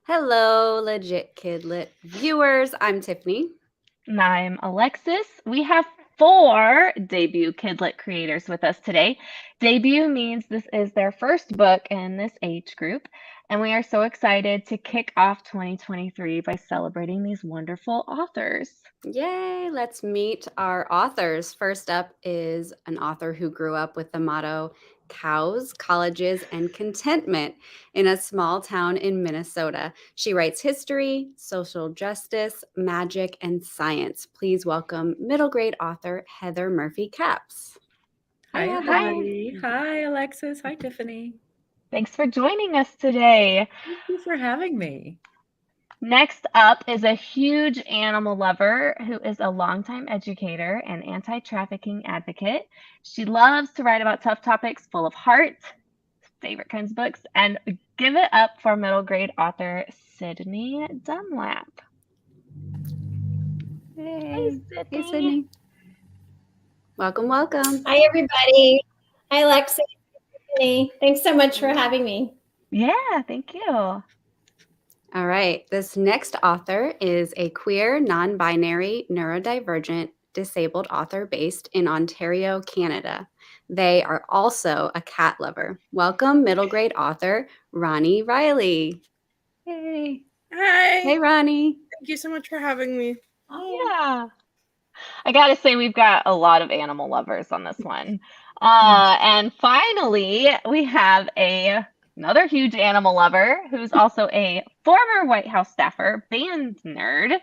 Hello, legit KidLit viewers. I'm Tiffany. And I'm Alexis. We have four debut KidLit creators with us today. Debut means this is their first book in this age group, and we are so excited to kick off 2023 by celebrating these wonderful authors. Yay, let's meet our authors. First up is an author who grew up with the motto cows, colleges, and contentment in a small town in Minnesota. She writes history, social justice, magic, and science. Please welcome middle grade author Heather Murphy Capps. Hi, Heather. everybody. Hi, Alexis. Hi, Tiffany. Thanks for joining us today. Thank you for having me. Next up is a huge animal lover who is a longtime educator and anti-trafficking advocate. She loves to write about tough topics full of heart, favorite kinds of books, and give it up for middle grade author Sydney Dunlap. Hey, Sydney. Welcome. Hi, everybody. Hi, Alexis. Thanks so much for having me. Yeah, thank you. All right. This next author is a queer, non-binary, neurodivergent, disabled author based in Ontario, Canada. They are also a cat lover. Welcome, middle grade author Ronnie Riley. Hey. Hi. Hey, Ronnie. Thank you so much for having me. Yeah. I gotta say, we've got a lot of animal lovers on this one. And finally, we have another huge animal lover who's also a former White House staffer, band nerd.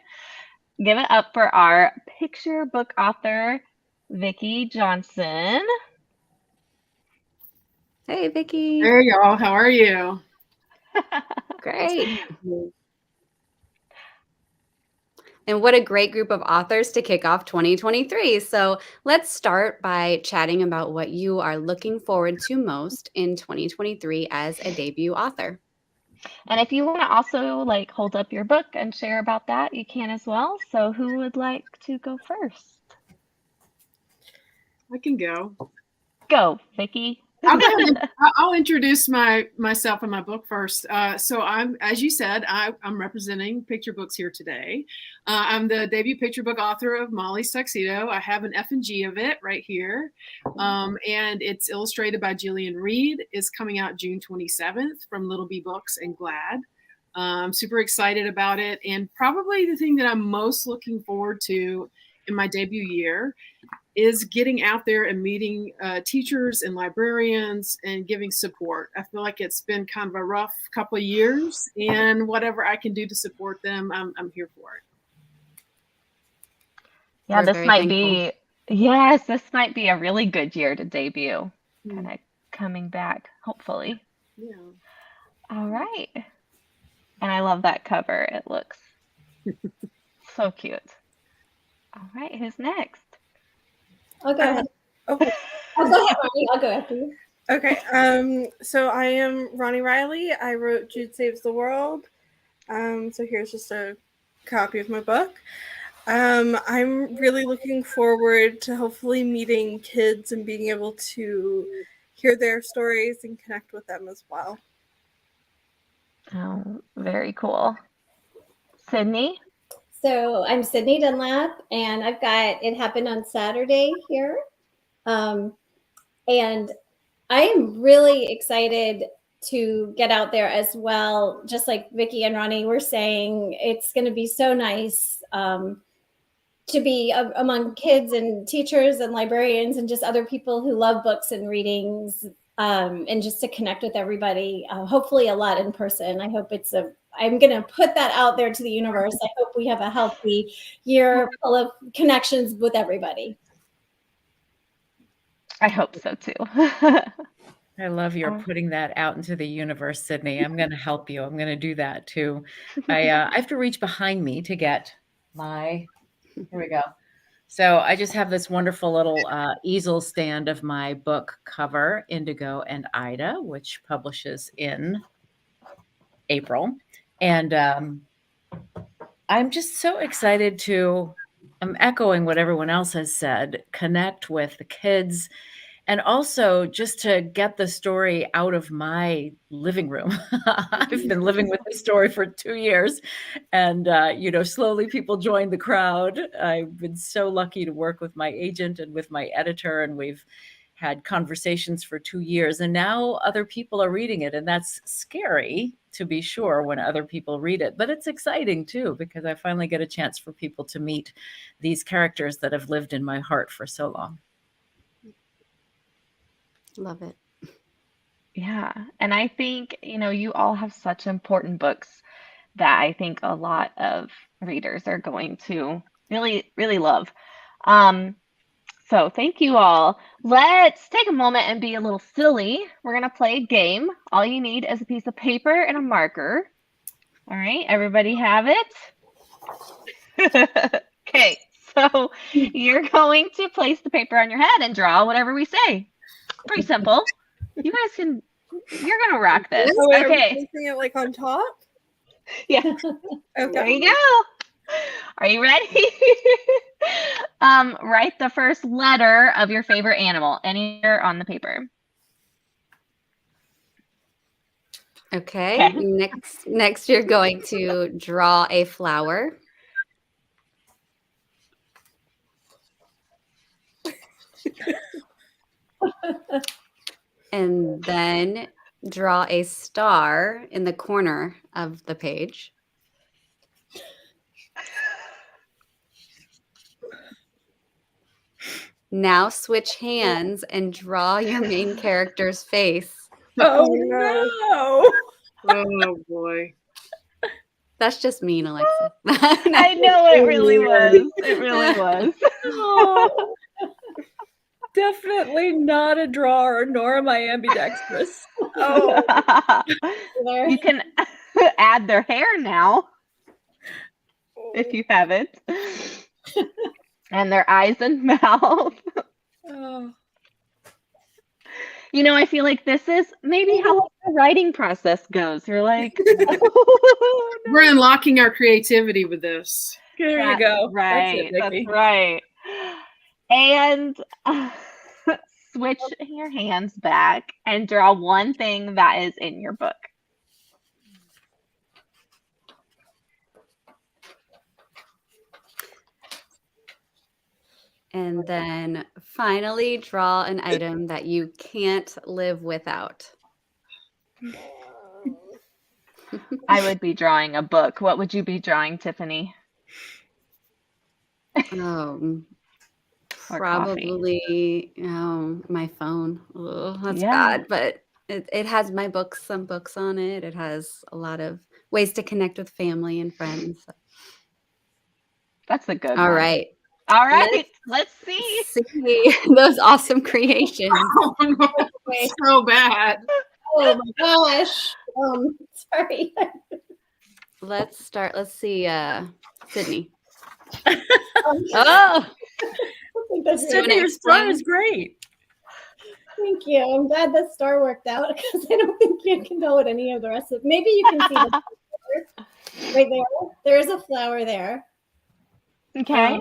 Give it up for our picture book author, Vicki Johnson. Hey, Vicki. Hey, y'all. How are you? Great. And what a great group of authors to kick off 2023. So let's start by chatting about what you are looking forward to most in 2023 as a debut author. And if you want to also hold up your book and share about that, you can as well. So who would like to go first? I can go. Go, Vicki. I'll introduce myself and my book first. So I'm, as you said, I'm representing picture books here today. I'm the debut picture book author of Molly's Tuxedo. I have an F&G of it right here. And it's illustrated by Jillian Reed. It's coming out June 27th from Little Bee Books and Glad. I'm super excited about it. And probably the thing that I'm most looking forward to in my debut year is getting out there and meeting teachers and librarians and giving support. I feel like it's been kind of a rough couple of years, and whatever I can do to support them, I'm here for it. Yeah, this might be a really good year to debut. Kind of coming back, hopefully. Yeah. All right. And I love that cover. It looks so cute. All right, who's next? I'll go ahead. Okay. I'll go ahead, Ronnie. I'll go after you. Okay. So I am Ronnie Riley. I wrote Jude Saves the World. So here's just a copy of my book. I'm really looking forward to hopefully meeting kids and being able to hear their stories and connect with them as well. Oh, very cool. Sydney? So I'm Sydney Dunlap, and I've got It Happened on Saturday here. And I am really excited to get out there as well. Just like Vicki and Ronnie were saying, it's going to be so nice to be among kids and teachers and librarians and just other people who love books and readings, and just to connect with everybody, hopefully a lot in person. I hope I'm going to put that out there to the universe. I hope we have a healthy year full of connections with everybody. I hope so too. I love you're putting that out into the universe, Sydney. I'm going to help you. I'm going to do that too. I have to reach behind me to get my, here we go. So I just have this wonderful little easel stand of my book cover, Indigo and Ida, which publishes in April. And I'm just so excited I'm echoing what everyone else has said, connect with the kids And also just to get the story out of my living room. I've been living with this story for 2 years, and, slowly people joined the crowd. I've been so lucky to work with my agent and with my editor, and we've had conversations for 2 years, and now other people are reading it, and that's scary, to be sure, when other people read it. But it's exciting too, because I finally get a chance for people to meet these characters that have lived in my heart for so long. Love it. Yeah. And I think, you all have such important books that I think a lot of readers are going to really, really love. So thank you all. Let's take a moment and be a little silly. We're going to play a game. All you need is a piece of paper and a marker. All right. Everybody have it? Okay. So you're going to place the paper on your head and draw whatever we say. Pretty simple. You guys you're going to rock this. Oh, wait, Okay. Are we placing it like on top? Yeah. Okay. There you go. Are you ready? Write the first letter of your favorite animal anywhere on the paper. Okay. Next you're going to draw a flower. And then draw a star in the corner of the page. Now switch hands and draw your main character's face. Oh, no. Oh boy. That's just mean, Alexa. I know it really was. It really was. Oh, definitely not a drawer, nor am I ambidextrous. Oh, You can add their hair now if you haven't. And their eyes and mouth. oh. I feel like this is maybe how the writing process goes. You're like, We're unlocking our creativity with this. There you go. Right. That's it, Vicki. That's right. And switch your hands back and draw one thing that is in your book. And then finally draw an item that you can't live without. I would be drawing a book. What would you be drawing, Tiffany? Oh, Or probably my phone. Oh, that's Yeah. bad, but it has my books, some books on it. It has a lot of ways to connect with family and friends. That's a good All one. right. All right. Let's see. See those awesome creations. Oh, no. So bad. Oh my gosh. Sorry. Let's start. Let's see, Sydney. Um, Oh, I think that's Sydney, Sydney, your star is great. Thank you. I'm glad the star worked out because I don't think you can know what any of the rest of. Maybe you can see the flower right there. There's a flower there. Okay.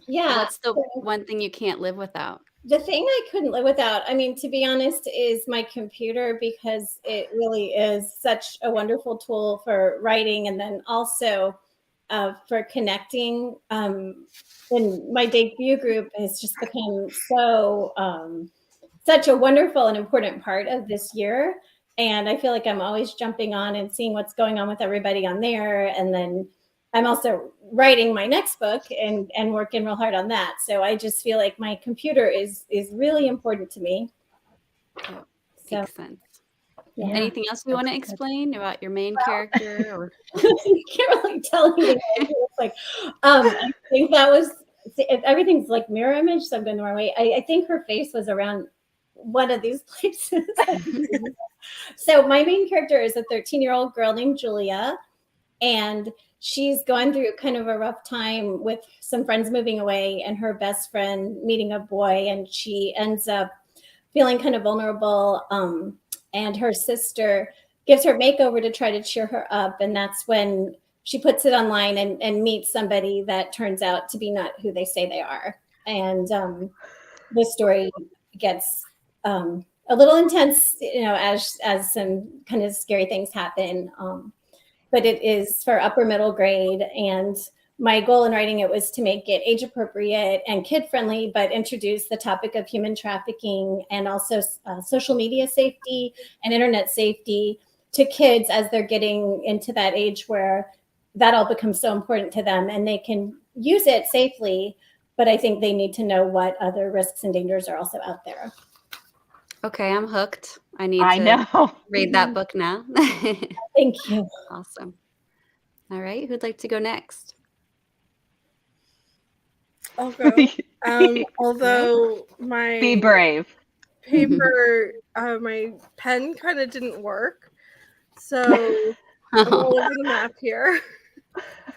Yeah. what's the one thing you can't live without? The thing I couldn't live without, I mean, to be honest, is my computer because it really is such a wonderful tool for writing and then also for connecting. And my debut group has just become such a wonderful and important part of this year. And I feel like I'm always jumping on and seeing what's going on with everybody on there. And then I'm also writing my next book and working real hard on that. So I just feel like my computer is really important to me. So Makes sense. yeah. Anything else you want to explain about your main character? Or You can't really tell anything. It's like, I think that was everything's like mirror image, so I'm going the wrong way. I think her face was around one of these places. So my main character is a 13-year-old girl named Julia, and she's going through kind of a rough time with some friends moving away and her best friend meeting a boy, and she ends up feeling kind of vulnerable. And her sister gives her a makeover to try to cheer her up. And that's when she puts it online and meets somebody that turns out to be not who they say they are. And the story gets a little intense, as some kind of scary things happen. But it is for upper middle grade. And my goal in writing it was to make it age appropriate and kid friendly, but introduce the topic of human trafficking and also social media safety and internet safety to kids as they're getting into that age where that all becomes so important to them and they can use it safely. But I think they need to know what other risks and dangers are also out there. Okay, I'm hooked. I need I to know. read that book now. Thank you. Awesome. All right, who'd like to go next? I'll go. Although my Be brave. paper, my pen kind of didn't work, so I'm all over the map here.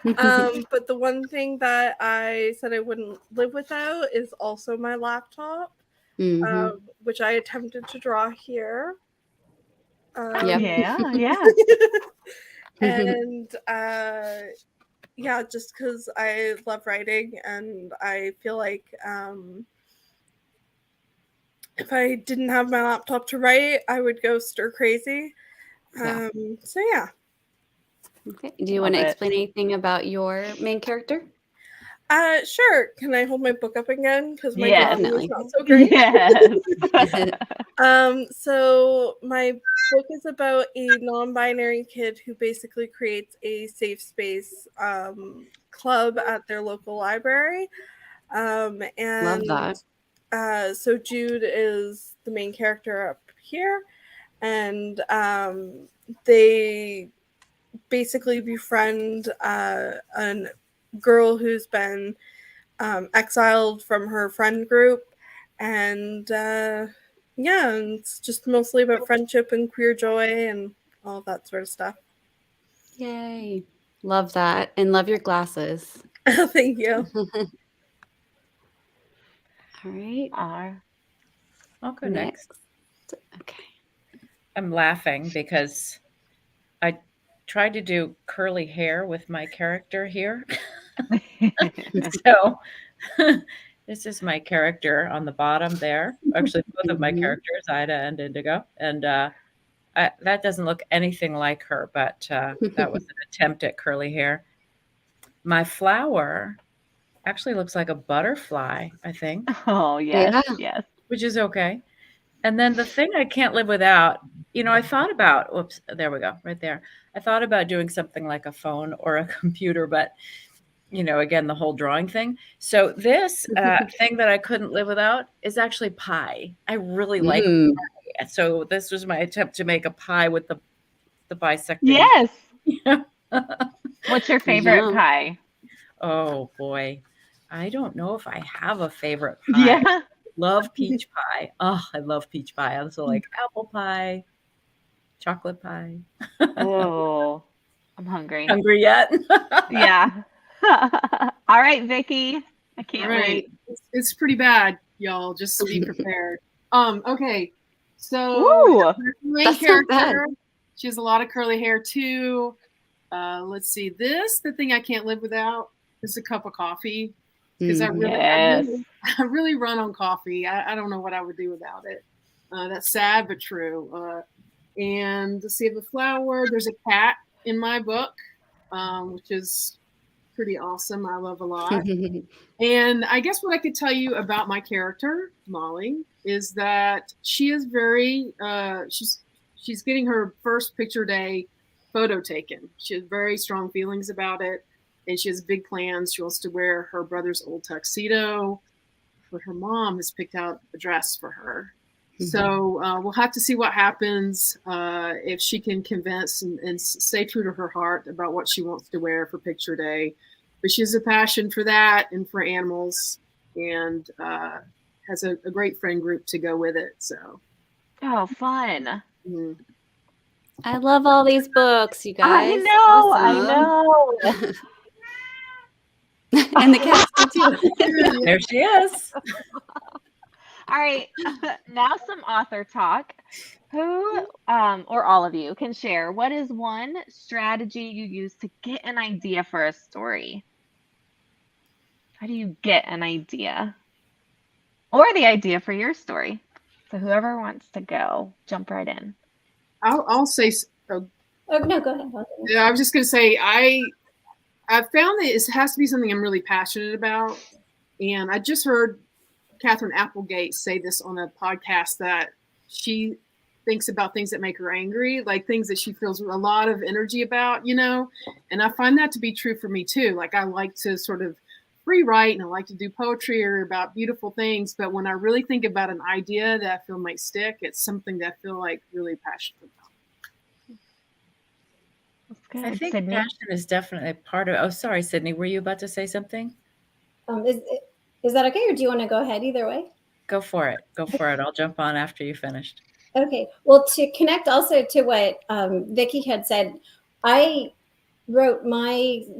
But the one thing that I said I wouldn't live without is also my laptop, which I attempted to draw here. Yep. Yeah. And yeah, just because I love writing and I feel like if I didn't have my laptop to write, I would go stir crazy. Yeah. So yeah. Okay. Do you want to explain anything about your main character? Sure. Can I hold my book up again? Because my Yes. drawing is Definitely. not so great. Yes. So my book is about a non-binary kid who basically creates a safe space club at their local library. Love that. So Jude is the main character up here, and they basically befriend a girl who's been exiled from her friend group, and yeah, and it's just mostly about friendship and queer joy and all that sort of stuff. Yay. Love that. And love your glasses. Thank you. All right. I'll go next. Okay. I'm laughing because I tried to do curly hair with my character here. So this is my character on the bottom there. Actually, both of my characters, Ida and Indigo. And that doesn't look anything like her, but that was an attempt at curly hair. My flower actually looks like a butterfly, I think. Oh, yes. Yeah. Yes. Which is okay. And then the thing I can't live without, I thought about, whoops, there we go, right there. I thought about doing something like a phone or a computer, but, again, the whole drawing thing. So this thing that I couldn't live without is actually pie. I really like pie. So this was my attempt to make a pie with the bisecting. Yes. What's your favorite pie? Oh, boy. I don't know if I have a favorite pie. Yeah. Love peach pie. Oh, I love peach pie. I also like apple pie, chocolate pie. Oh, I'm hungry. Hungry yet? Yeah. All right, Vicki. I can't wait. It's pretty bad, y'all. Just be prepared. Okay. So main character, she has a lot of curly hair too. Let's see. The thing I can't live without is a cup of coffee. Because I really run on coffee. I don't know what I would do without it. That's sad but true. And let's see, the flower. There's a cat in my book, which is pretty awesome. I love a lot. And I guess what I could tell you about my character, Molly, is that she is very. She's getting her first picture day photo taken. She has very strong feelings about it. And she has big plans. She wants to wear her brother's old tuxedo, but her mom has picked out a dress for her. So we'll have to see what happens if she can convince and stay true to her heart about what she wants to wear for picture day. But she has a passion for that and for animals, and has a great friend group to go with it. So, fun. I love all these books, you guys. I know. Awesome. I know. And the cats too. There she is. All right. Now some author talk. Who, or all of you, can share what is one strategy you use to get an idea for a story? How do you get an idea? Or the idea for your story? So whoever wants to go, jump right in. I'll say. Oh no, go ahead. Yeah, I was just going to say I found that it has to be something I'm really passionate about, and I just heard Catherine Applegate say this on a podcast that she thinks about things that make her angry, like things that she feels a lot of energy about, and I find that to be true for me too. Like I like to sort of free write and I like to do poetry or about beautiful things, but when I really think about an idea that I feel might stick, it's something that I feel like really passionate about. That's good. I think Sydney? passion is definitely part of. Oh, sorry, Sydney. Were you about to say something? Is that okay, or do you want to go ahead either way? Go for it. Go for it. I'll jump on after you finished. Okay. Well, to connect also to what Vicki had said, I wrote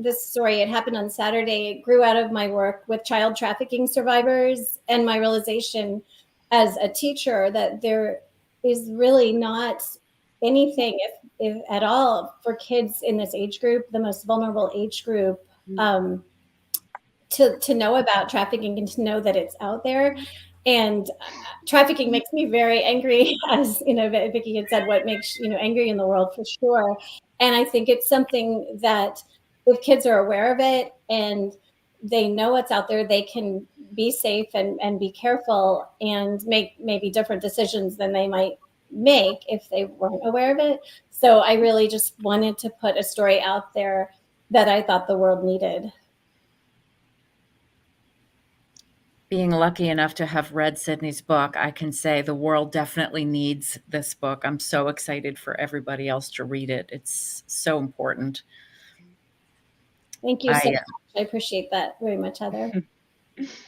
this story. It happened on Saturday. It grew out of my work with child trafficking survivors and my realization as a teacher that there is really not anything, if at all, for kids in this age group, the most vulnerable age group, to know about trafficking and to know that it's out there. And trafficking makes me very angry, as Vicki had said, what makes angry in the world for sure. And I think it's something that if kids are aware of it and they know what's out there, they can be safe and be careful and make maybe different decisions than they might make if they weren't aware of it. So I really just wanted to put a story out there that I thought the world needed. Being lucky enough to have read Sydney's book, I can say the world definitely needs this book. I'm so excited for everybody else to read it. It's so important. Thank you so much. I appreciate that very much, Heather.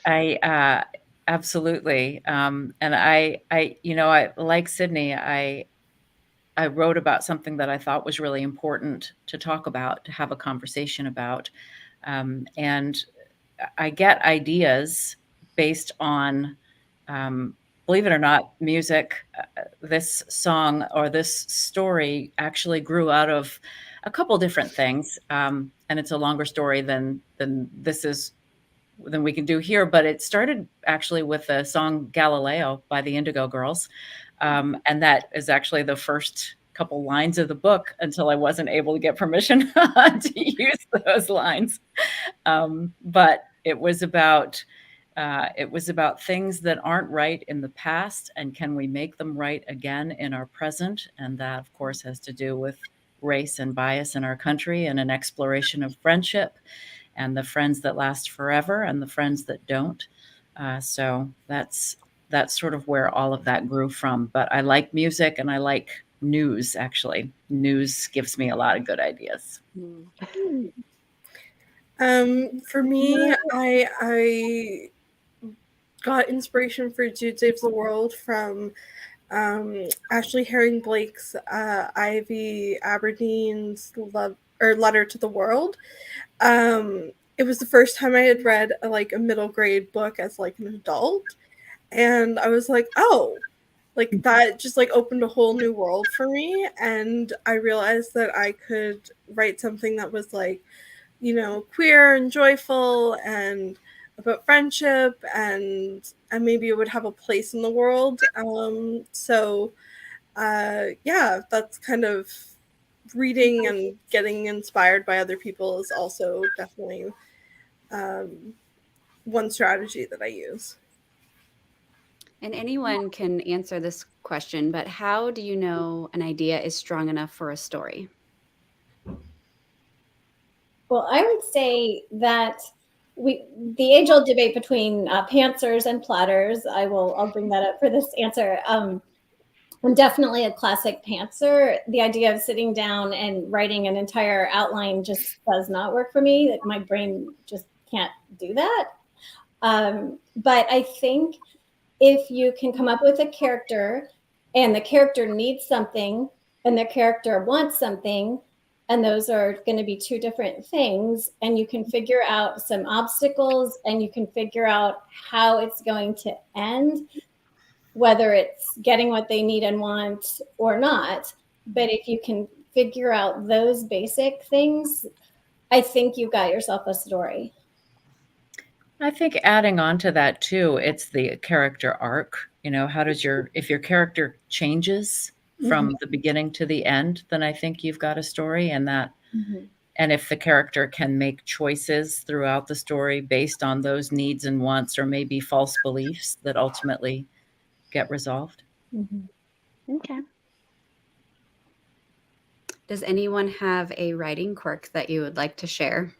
I absolutely. And I like Sydney, I wrote about something that I thought was really important to talk about, to have a conversation about. And I get ideas based on, believe it or not, music. This song or this story actually grew out of a couple different things. And it's a longer story than we can do here, but it started actually with the song Galileo by the Indigo Girls. And that is actually the first couple lines of the book until I wasn't able to get permission to use those lines. But it was about things that aren't right in the past, and can we make them right again in our present? And that, of course, has to do with race and bias in our country, and an exploration of friendship and the friends that last forever and the friends that don't. So that's sort of where all of that grew from. But I like music and I like news, actually. News gives me a lot of good ideas. For me, I got inspiration for Jude Saves the World from Ashley Herring Blake's Ivy Aberdeen's Letter to the World. It was the first time I had read a middle grade book as an adult, and I was like, oh, that just opened a whole new world for me, and I realized that I could write something that was queer and joyful and about friendship, and maybe it would have a place in the world. That's kind of reading and getting inspired by other people is also definitely one strategy that I use. And anyone can answer this question, but how do you know an idea is strong enough for a story? Well, I would say that the age-old debate between pantsers and plotters, I'll bring that up for this answer. I'm definitely a classic pantser. The idea of sitting down and writing an entire outline just does not work for me. My brain just can't do that. But I think if you can come up with a character and the character needs something and the character wants something, and those are going to be two different things, and you can figure out some obstacles and you can figure out how it's going to end, whether it's getting what they need and want or not. But if you can figure out those basic things, I think you've got yourself a story. I think adding on to that too, it's the character arc. How does if your character changes from the beginning to the end, then I think you've got a story, and if the character can make choices throughout the story based on those needs and wants, or maybe false beliefs that ultimately get resolved. Okay. Does anyone have a writing quirk that you would like to share?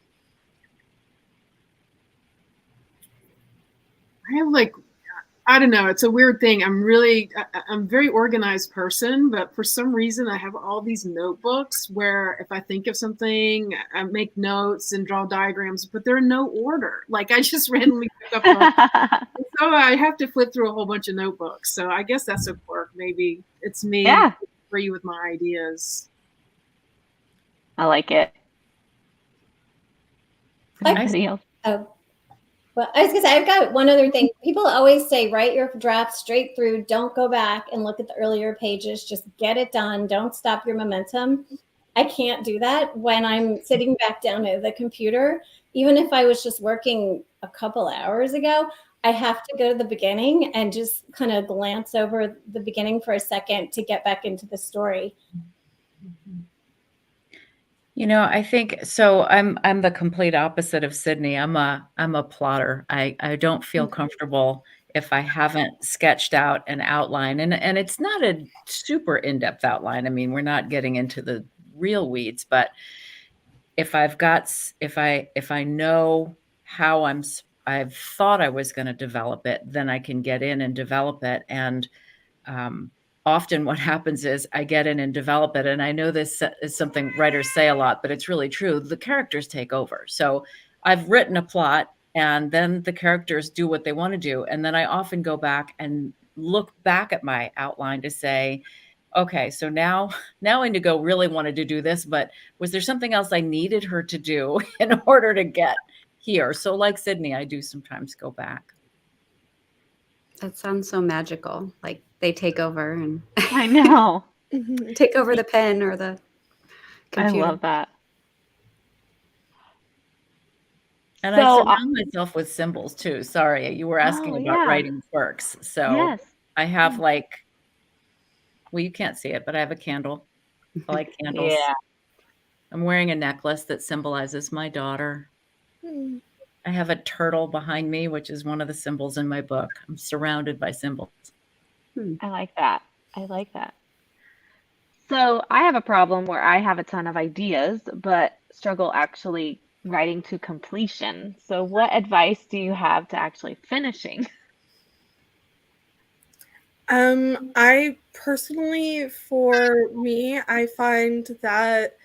I have I don't know. It's a weird thing. I'm a very organized person, but for some reason I have all these notebooks where if I think of something, I make notes and draw diagrams, but they're in no order. Like I just randomly pick up so I have to flip through a whole bunch of notebooks. So I guess that's a quirk. Maybe it's me free with my ideas. I like it. Anybody else? Oh. Well, I was going to say, I've got one other thing. People always say, write your draft straight through. Don't go back and look at the earlier pages. Just get it done. Don't stop your momentum. I can't do that when I'm sitting back down at the computer. Even if I was just working a couple hours ago, I have to go to the beginning and just kind of glance over the beginning for a second to get back into the story. I think so. I'm the complete opposite of Sydney. I'm a plotter. I don't feel comfortable if I haven't sketched out an outline, and it's not a super in-depth outline. I mean, we're not getting into the real weeds, but if I know how I've thought I was going to develop it, then I can get in and develop it. And often what happens is I get in and develop it. And I know this is something writers say a lot, but it's really true. The characters take over. So I've written a plot and then the characters do what they want to do. And then I often go back and look back at my outline to say, okay, so now Indigo really wanted to do this, but was there something else I needed her to do in order to get here? So like Sydney, I do sometimes go back. That sounds so magical. Like they take over and I know. take over the pen or the computer. I love that. And I surround myself with symbols too. Sorry, you were asking about writing quirks. So I have well, you can't see it, but I have a candle. I like candles. Yeah. I'm wearing a necklace that symbolizes my daughter. I have a turtle behind me, which is one of the symbols in my book. I'm surrounded by symbols. I like that. I like that. So I have a problem where I have a ton of ideas, but struggle actually writing to completion. So what advice do you have to actually finishing? I personally, for me, I find that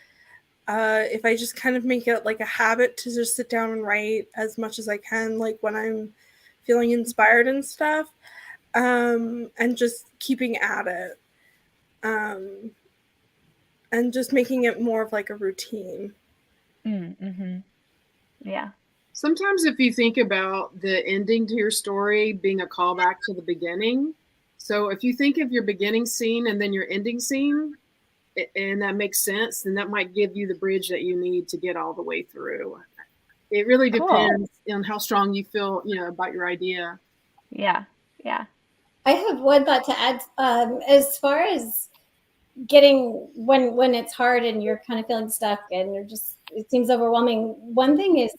if I just kind of make it like a habit to just sit down and write as much as I can, like when I'm feeling inspired and stuff, and just keeping at it, and just making it more of like a routine. Yeah. Sometimes if you think about the ending to your story being a callback to the beginning, so if you think of your beginning scene and then your ending scene, and that makes sense, then that might give you the bridge that you need to get all the way through. It really depends on how strong you feel, about your idea. Yeah. Yeah. I have one thought to add. As far as getting when it's hard and you're kind of feeling stuck and it seems overwhelming. One thing is,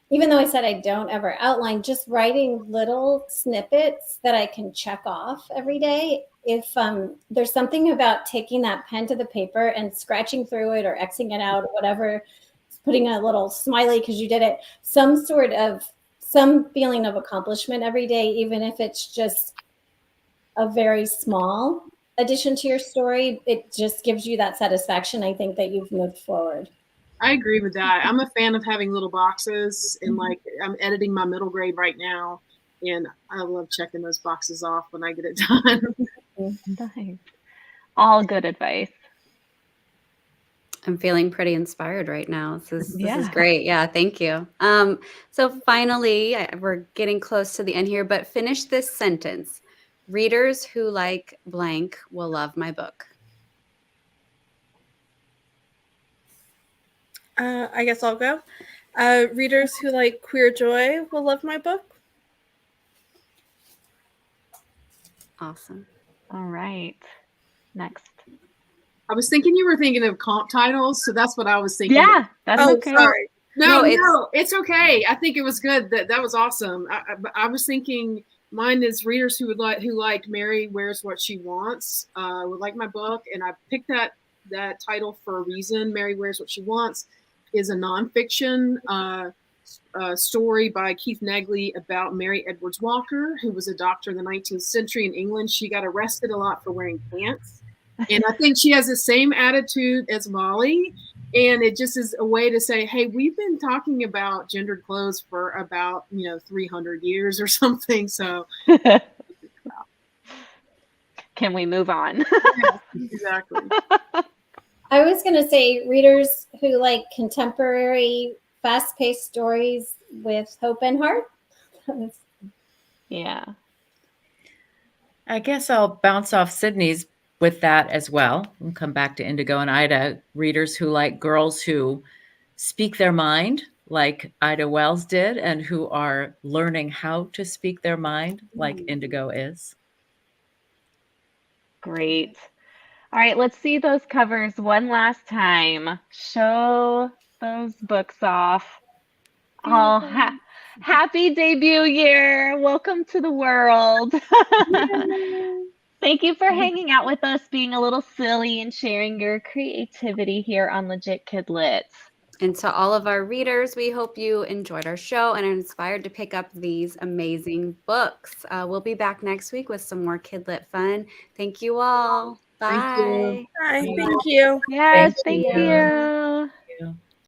even though I said I don't ever outline, just writing little snippets that I can check off every day. If there's something about taking that pen to the paper and scratching through it or Xing it out or whatever, putting a little smiley because you did it, some feeling of accomplishment every day, even if it's just a very small addition to your story, it just gives you that satisfaction, I think, that you've moved forward. I agree with that. I'm a fan of having little boxes, and I'm editing my middle grade right now, and I love checking those boxes off when I get it done. Nice. All good advice. I'm feeling pretty inspired right now. This is great. Yeah, thank you. So finally, we're getting close to the end here, but finish this sentence. Readers who like blank will love my book. I guess I'll go. Readers who like queer joy will love my book. Awesome. All right. Next. I was thinking you were thinking of comp titles, so that's what I was thinking. Yeah, that's Oh, okay. sorry. No, No, it's okay. I think it was good. That was awesome. I was thinking mine is readers who liked Mary Wears What She Wants would like my book, and I picked that title for a reason. Mary Wears What She Wants is a nonfiction story by Keith Negley about Mary Edwards Walker, who was a doctor in the 19th century in England. She got arrested a lot for wearing pants. And I think she has the same attitude as Molly. And it just is a way to say, hey, we've been talking about gendered clothes for about, 300 years or something. So Can we move on? yeah, exactly. I was going to say readers who like contemporary, fast-paced stories with hope and heart. Yeah. I guess I'll bounce off Sydney's with that as well and come back to Indigo and Ida. Readers who like girls who speak their mind like Ida Wells did and who are learning how to speak their mind like Indigo is. Great. All right, let's see those covers one last time. Show those books off. Oh, happy debut year. Welcome to the world. Thank you for hanging out with us, being a little silly and sharing your creativity here on Legit KidLit. And to all of our readers, we hope you enjoyed our show and are inspired to pick up these amazing books. We'll be back next week with some more KidLit fun. Thank you all. Bye. Thank you. Hi, thank you. Yes, Thank thank you. you.